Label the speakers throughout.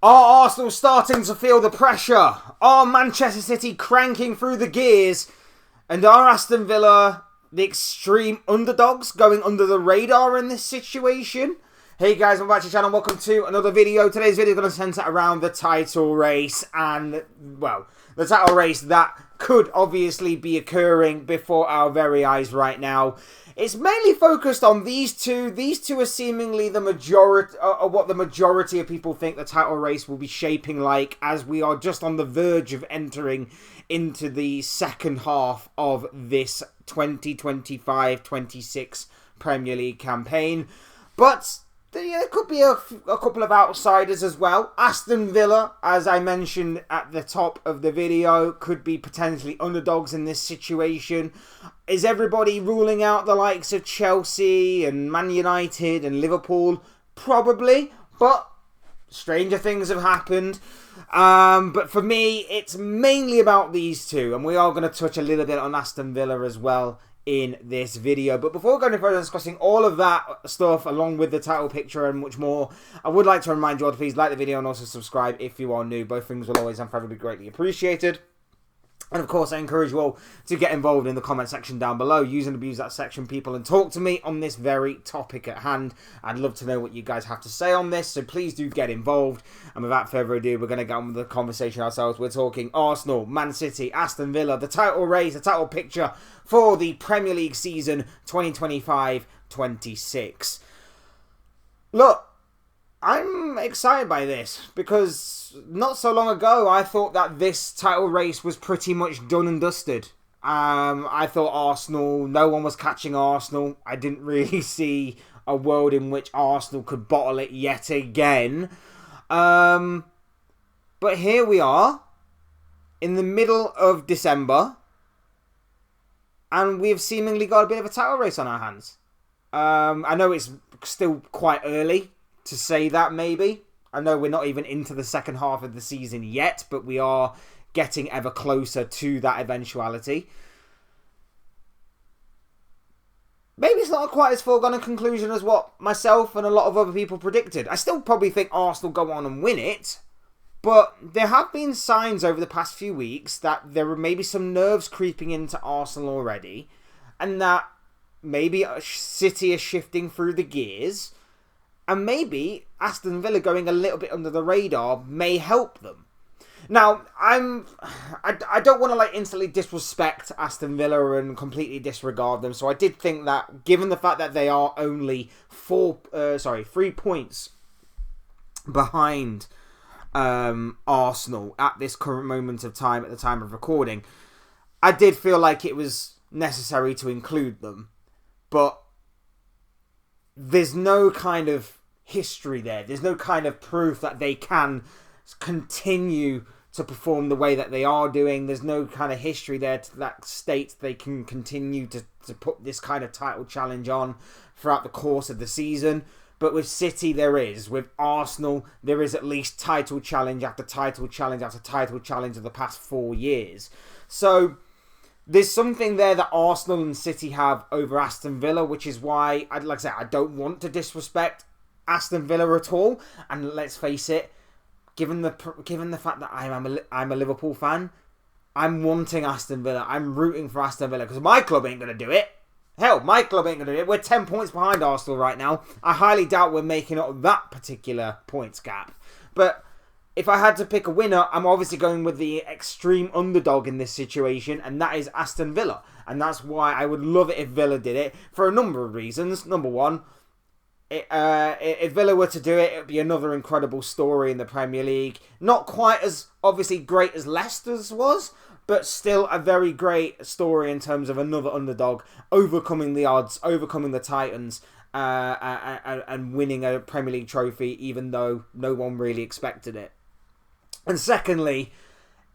Speaker 1: Are Arsenal starting to feel the pressure? Are Manchester City cranking through the gears? And are Aston Villa the extreme underdogs going under the radar in this situation? Hey guys, welcome back to the channel. Welcome to another video. Today's video is going to centre around the title race and, well, the title race that could obviously be occurring before our very eyes right now. It's mainly focused on these two. These two are seemingly the majority, what the majority of people think the title race will be shaping like, as we are just on the verge of entering into the second half of this 2025-26 Premier League campaign. But there could be a couple of outsiders as well. Aston Villa, as I mentioned at the top of the video, could be potentially underdogs in this situation. Is everybody ruling out the likes of Chelsea and Man United and Liverpool? Probably, but stranger things have happened. But for me, it's mainly about these two, and we are going to touch a little bit on Aston Villa as well in this video. But before going further discussing all of that stuff along with the title picture and much more, I would like to remind you all to please like the video and also subscribe if you are new. Both things will always and forever be greatly appreciated. And of course, I encourage you all to get involved in the comment section down below. Use and abuse that section, people, and talk to me on this very topic at hand. I'd love to know what you guys have to say on this, so please do get involved. And without further ado, we're going to get on with the conversation ourselves. We're talking Arsenal, Man City, Aston Villa, the title race, the title picture for the Premier League season 2025-26. Look, I'm excited by this because not so long ago I thought that this title race was pretty much done and dusted. I thought Arsenal, no one was catching Arsenal. I didn't really see a world in which Arsenal could bottle it yet again. But here we are in the middle of December and we've seemingly got a bit of a title race on our hands. I know it's still quite early to say that, maybe. I know we're not even into the second half of the season yet, but we are getting ever closer to that eventuality. Maybe it's not quite as foregone a conclusion as what myself and a lot of other people predicted. I still probably think Arsenal go on and win it, but there have been signs over the past few weeks that there are maybe some nerves creeping into Arsenal already, and that maybe City is shifting through the gears. And maybe Aston Villa going a little bit under the radar may help them. Now, I don't want to instantly disrespect Aston Villa and completely disregard them. So I did think that, given the fact that they are only 3 points behind Arsenal at this current moment of time, at the time of recording, I did feel like it was necessary to include them. But there's no kind of history there. There's no kind of proof that they can continue to perform the way that they are doing. There's no kind of history there that states they can continue to put this kind of title challenge on throughout the course of the season. But with City, there is. With Arsenal, there is at least title challenge after title challenge after title challenge of the past 4 years. So there's something there that Arsenal and City have over Aston Villa, which is why, like I said, I don't want to disrespect Aston Villa at all. And let's face it, given the fact that I'm a Liverpool fan, I'm wanting Aston Villa. I'm rooting for Aston Villa because my club ain't going to do it. Hell, my club ain't going to do it. We're 10 points behind Arsenal right now. I highly doubt we're making up that particular points gap. But if I had to pick a winner, I'm obviously going with the extreme underdog in this situation, and that is Aston Villa. And that's why I would love it if Villa did it, for a number of reasons. Number one, if Villa were to do it, it would be another incredible story in the Premier League. Not quite as, obviously, great as Leicester's was, but still a very great story in terms of another underdog overcoming the odds, overcoming the Titans, and winning a Premier League trophy, even though no one really expected it. And secondly,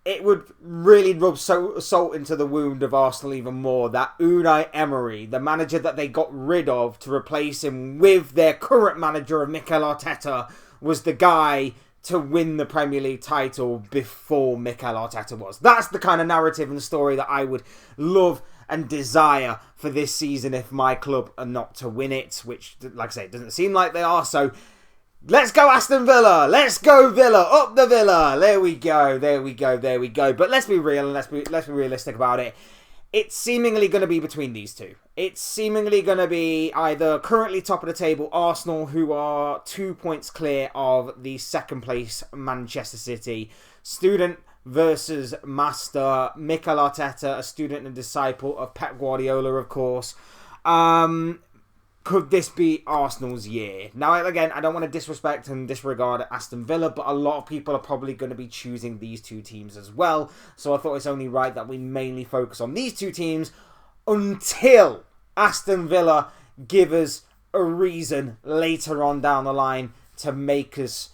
Speaker 1: it would really rub salt into the wound of Arsenal even more that Unai Emery, the manager that they got rid of to replace him with their current manager of Mikel Arteta, was the guy to win the Premier League title before Mikel Arteta was. That's the kind of narrative and story that I would love and desire for this season if my club are not to win it, which, like I say, it doesn't seem like they are. So Let's go Aston Villa! Let's go Villa! Up the Villa! There we go. But let's be real and let's be realistic about it. It's seemingly going to be between these two. It's seemingly going to be either currently top of the table Arsenal, who are 2 points clear of the second place Manchester City. Student versus master. Mikel Arteta, a student and disciple of Pep Guardiola, of course. Could this be Arsenal's year? Now, again, I don't want to disrespect and disregard Aston Villa, but a lot of people are probably going to be choosing these two teams as well. So I thought it's only right that we mainly focus on these two teams until Aston Villa give us a reason later on down the line to make us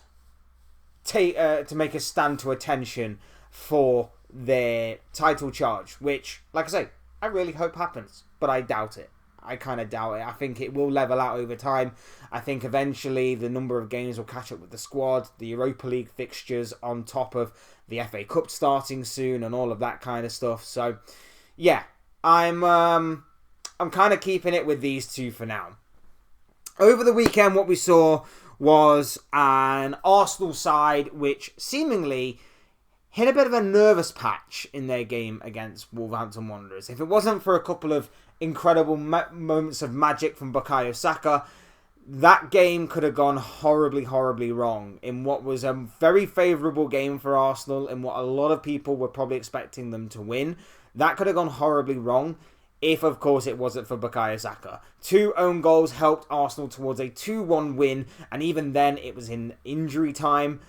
Speaker 1: stand to attention for their title charge, which, like I say, I really hope happens, but I doubt it. I kind of doubt it. I think it will level out over time. I think eventually the number of games will catch up with the squad, the Europa League fixtures on top of the FA Cup starting soon and all of that kind of stuff. So, yeah, I'm kind of keeping it with these two for now. Over the weekend, what we saw was an Arsenal side which seemingly hit a bit of a nervous patch in their game against Wolverhampton Wanderers. If it wasn't for a couple of incredible moments of magic from Bukayo Saka, that game could have gone horribly, horribly wrong in what was a very favourable game for Arsenal and what a lot of people were probably expecting them to win. That could have gone horribly wrong if, of course, it wasn't for Bukayo Saka. 2 own goals helped Arsenal towards a 2-1 win, and even then it was in injury time.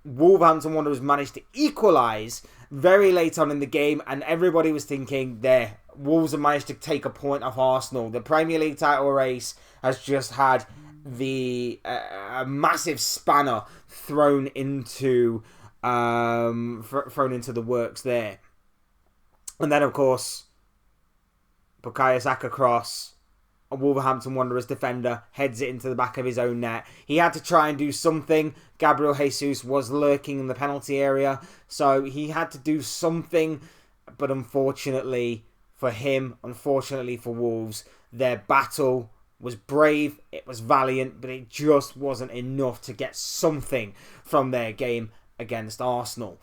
Speaker 1: Wolverhampton Wanderers managed to equalise very late on in the game, and everybody was thinking there, Wolves have managed to take a point off Arsenal. The Premier League title race has just had a massive spanner thrown into the works there. And then, of course, Bukayo Saka cross. A Wolverhampton Wanderers defender heads it into the back of his own net. He had to try and do something. Gabriel Jesus was lurking in the penalty area, so he had to do something. But unfortunately for him, unfortunately for Wolves, their battle was brave, it was valiant, but it just wasn't enough to get something from their game against Arsenal.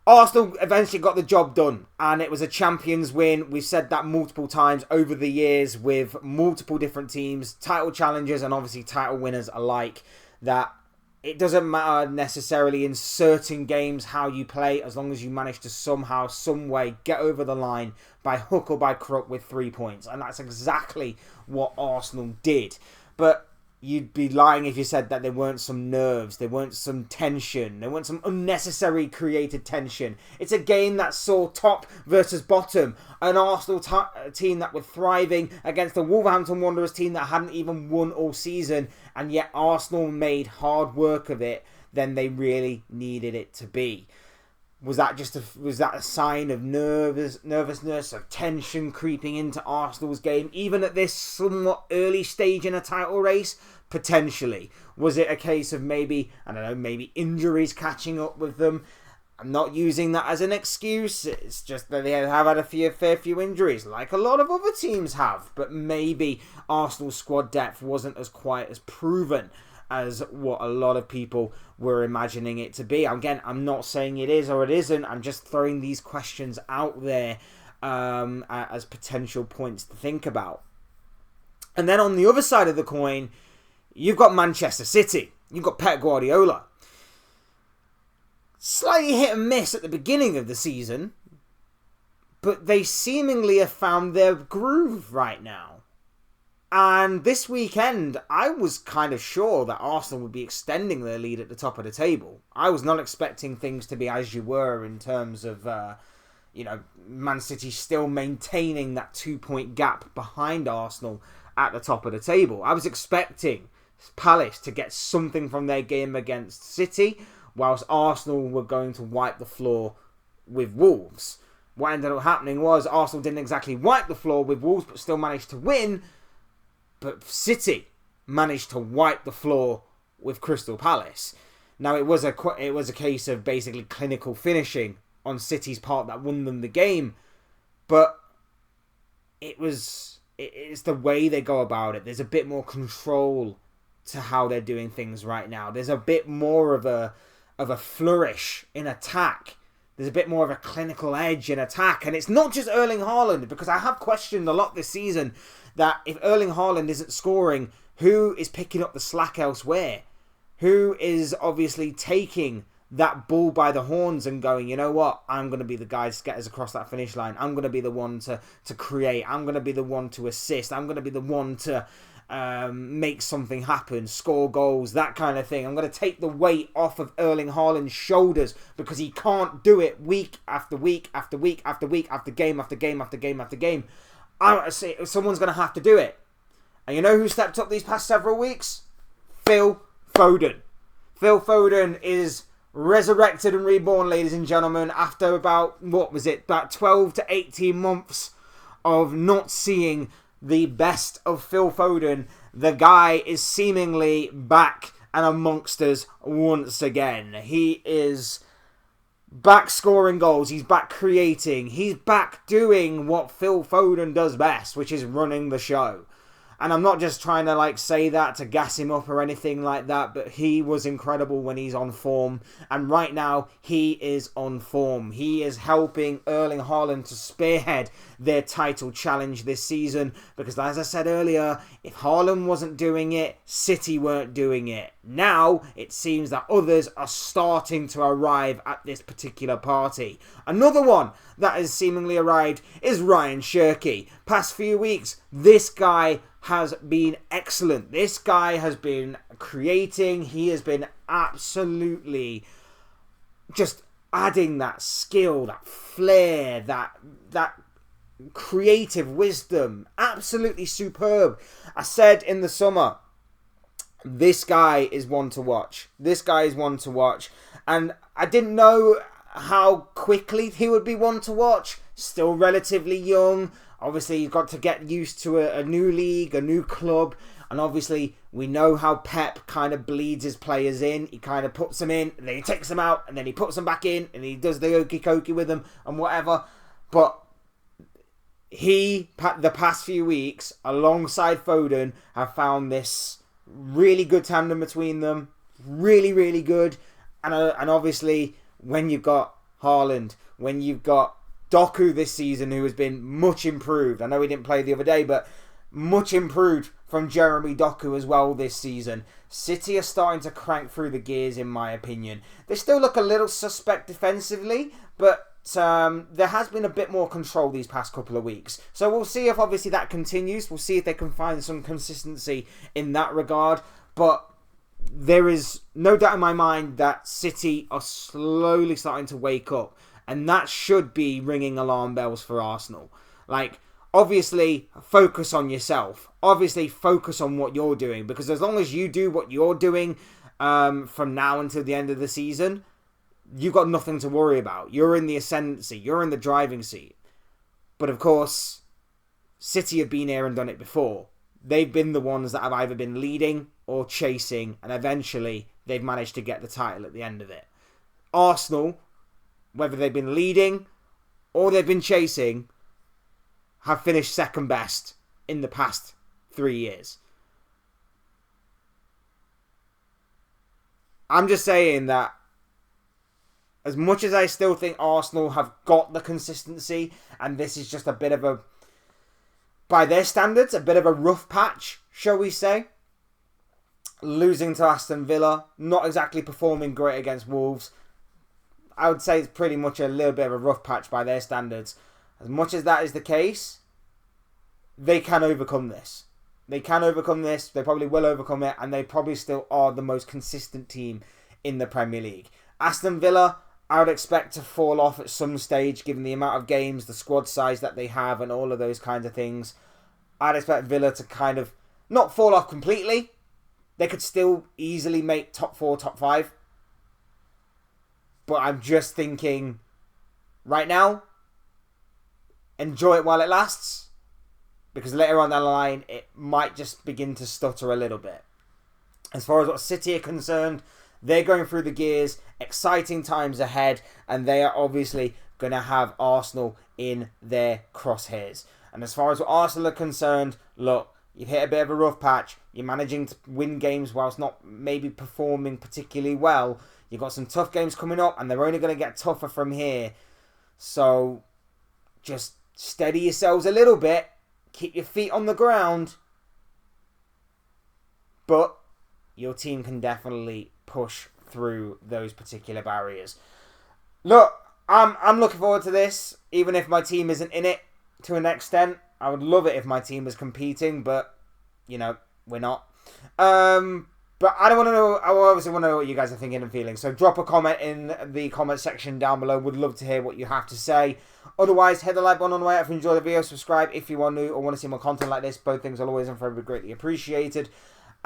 Speaker 1: Arsenal eventually got the job done, and it was a Champions win. We've said that multiple times over the years with multiple different teams, title challengers and obviously title winners alike, that it doesn't matter necessarily in certain games how you play, as long as you manage to somehow, some way get over the line by hook or by crook with 3 points. And that's exactly what Arsenal did. But you'd be lying if you said that there weren't some nerves, there weren't some tension, there weren't some unnecessary created tension. It's a game that saw top versus bottom, an Arsenal team that were thriving against a Wolverhampton Wanderers team that hadn't even won all season, and yet Arsenal made hard work of it than they really needed it to be. Was that a sign of nervousness, of tension creeping into Arsenal's game, even at this somewhat early stage in a title race? Potentially. Was it a case of maybe injuries catching up with them? I'm not using that as an excuse. It's just that they have had a fair few injuries, like a lot of other teams have. But maybe Arsenal's squad depth wasn't as quite as proven as what a lot of people were imagining it to be. Again, I'm not saying it is or it isn't. I'm just throwing these questions out there as potential points to think about. And then on the other side of the coin, you've got Manchester City. You've got Pep Guardiola. Slightly hit and miss at the beginning of the season, but they seemingly have found their groove right now. And this weekend, I was kind of sure that Arsenal would be extending their lead at the top of the table. I was not expecting things to be as you were in terms of, Man City still maintaining that 2-point gap behind Arsenal at the top of the table. I was expecting Palace to get something from their game against City, whilst Arsenal were going to wipe the floor with Wolves. What ended up happening was Arsenal didn't exactly wipe the floor with Wolves, but still managed to win. But City managed to wipe the floor with Crystal Palace. Now, it was a case of basically clinical finishing on City's part that won them the game. But it's the way they go about it. There's a bit more control to how they're doing things right now. There's a bit more of a flourish in attack. There's a bit more of a clinical edge in attack. And it's not just Erling Haaland, because I have questioned a lot this season that if Erling Haaland isn't scoring, who is picking up the slack elsewhere? Who is obviously taking that bull by the horns and going, you know what, I'm going to be the guy to get us across that finish line. I'm going to be the one to create. I'm going to be the one to assist. I'm going to be the one to make something happen, score goals, that kind of thing. I'm going to take the weight off of Erling Haaland's shoulders because he can't do it week after week after week after week after game after game after game after game. Someone's going to have to do it. And you know who stepped up these past several weeks? Phil Foden. Phil Foden is resurrected and reborn, ladies and gentlemen, after about 12 to 18 months of not seeing the best of Phil Foden. The guy is seemingly back and amongst us once again. He is back scoring goals. He's back creating. He's back doing what Phil Foden does best, which is running the show. And I'm not just trying to say that to gas him up or anything like that, but he was incredible when he's on form. And right now, he is on form. He is helping Erling Haaland to spearhead their title challenge this season. Because as I said earlier, if Haaland wasn't doing it, City weren't doing it. Now, it seems that others are starting to arrive at this particular party. Another one that has seemingly arrived is Ryan Cherki. Past few weeks, this guy has been excellent. This guy has been creating. He has been absolutely just adding that skill, that flair, that creative wisdom. Absolutely superb. I said in the summer, this guy is one to watch. This guy is one to watch. And I didn't know how quickly he would be one to watch. Still relatively young. Obviously, you've got to get used to a new league, a new club. And obviously, we know how Pep kind of bleeds his players in. He kind of puts them in, and then he takes them out, and then he puts them back in, and he does the okey-cokey with them, and whatever. But the past few weeks, alongside Foden, have found this really good tandem between them. Really, really good. And obviously, when you've got Haaland, when you've got Doku this season, who has been much improved. I know he didn't play the other day, but much improved from Jeremy Doku as well this season. City are starting to crank through the gears, in my opinion. They still look a little suspect defensively, but there has been a bit more control these past couple of weeks. So we'll see if obviously that continues. We'll see if they can find some consistency in that regard. But there is no doubt in my mind that City are slowly starting to wake up. And that should be ringing alarm bells for Arsenal. Obviously, focus on yourself. Obviously, focus on what you're doing. Because as long as you do what you're doing from now until the end of the season, you've got nothing to worry about. You're in the ascendancy. You're in the driving seat. But of course, City have been here and done it before. They've been the ones that have either been leading or chasing. And eventually, they've managed to get the title at the end of it. Arsenal, whether they've been leading or they've been chasing, have finished second best in the past 3 years. I'm just saying that as much as I still think Arsenal have got the consistency, and this is just a bit of a, by their standards, a bit of a rough patch, shall we say. Losing to Aston Villa, not exactly performing great against Wolves. I would say it's pretty much a little bit of a rough patch by their standards. As much as that is the case, they can overcome this. They can overcome this. They probably will overcome it. And they probably still are the most consistent team in the Premier League. Aston Villa, I would expect to fall off at some stage, given the amount of games, the squad size that they have, and all of those kinds of things. I'd expect Villa to kind of not fall off completely. They could still easily make top 4, top 5. But I'm just thinking, right now, enjoy it while it lasts. Because later on down the line, it might just begin to stutter a little bit. As far as what City are concerned, they're going through the gears. Exciting times ahead. And they are obviously going to have Arsenal in their crosshairs. And as far as what Arsenal are concerned, look, You've hit a bit of a rough patch. You're managing to win games whilst not maybe performing particularly well. You've got some tough games coming up, and they're only going to get tougher from here. So just steady yourselves a little bit. Keep your feet on the ground. But your team can definitely push through those particular barriers. Look, I'm looking forward to this, even if my team isn't in it to an extent. I would love it if my team was competing, but, you know, we're not. But I don't want to know. I obviously want to know what you guys are thinking and feeling. So drop a comment in the comment section down below. Would love to hear what you have to say. Otherwise, hit the like button on the way out if you enjoy the video. Subscribe if you are new or want to see more content like this. Both things are always and forever greatly appreciated.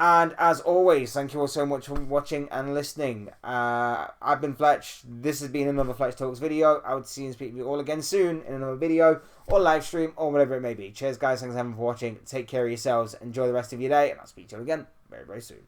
Speaker 1: And as always, thank you all so much for watching and listening. I've been Fletch. This has been another Fletch Talks video. I would see and speak to you all again soon in another video or live stream or whatever it may be. Cheers, guys. Thanks for watching. Take care of yourselves. Enjoy the rest of your day. And I'll speak to you again very, very soon.